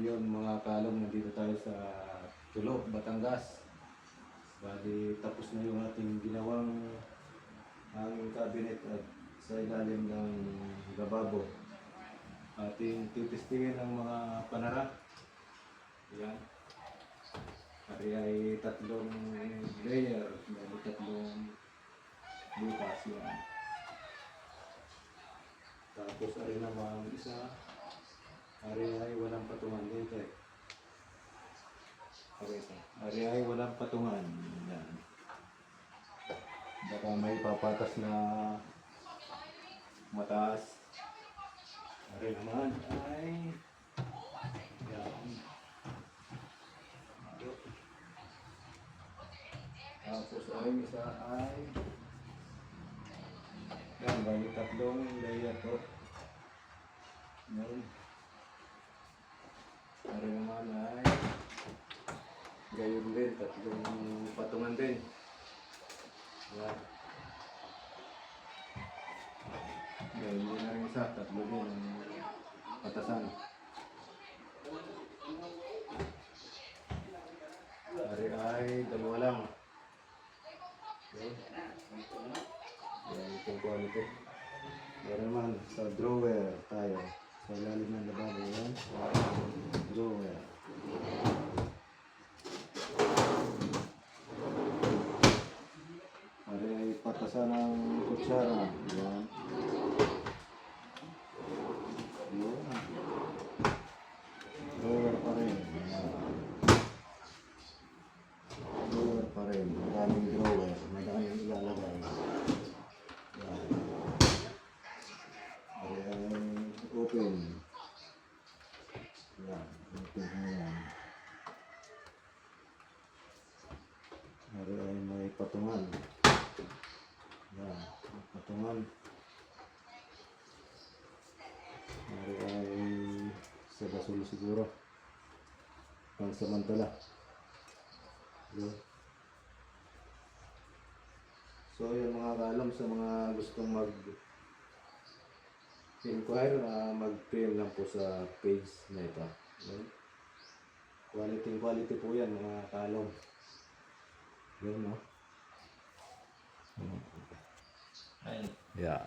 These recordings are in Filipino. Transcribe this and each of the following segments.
yun mga kalong, nandito tayo sa Tulo, Batangas. Bali, tapos na yung ating ginawang hanging cabinet at sa ilalim ng lababo. Ating titistingin ang mga panara. Yan. Ari ay tatlong layer, bali tatlong butas yan. Tapos ari naman isa, ari ay walang patungan dito eh. Ari ay walang patungan. Yan. Baka may papatas na mataas. Ari naman ay yan. Tapos ay isa ay yan, bali tatlong layer to. Yan. Ari naman ay gayon din, tatlong patungan din. Yan. Gayon din na rin isa, tatlo din ang patasan. Ari ay dalawa lang. Okay. Yan, itong quality. Yan naman, sa drawer tayo. Sa lalim ng lababo yan. Drawer. Ari ay patasan ng kutsara. Yan. Yan. Drawer pa rin. Yan. Drawer pa rin. Maraming drawer. Maraming ilalagay. Yan. Ari ay open. Yan. Open na yan. Ari ay may patungan. Yan. Patungan. Ari ay sa basul siguro. Pangsamantala. Yan. So yun mga kaalam, sa mga gustong mag-inquire, mag-PM lang po sa page na ito. Yan. Quality po yan mga kaalam. Yan, no? Yeah.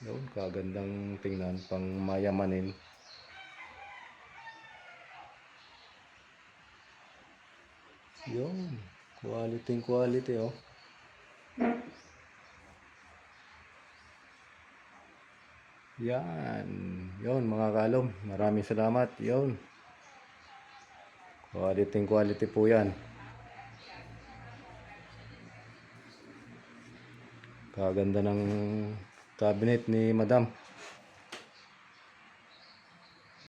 Yun, kagandang tingnan, pang mayamanin. Yun, quality oh. Yan, yun mga kalom, maraming salamat. Yun, quality po yan. Kaganda ng cabinet ni Madam.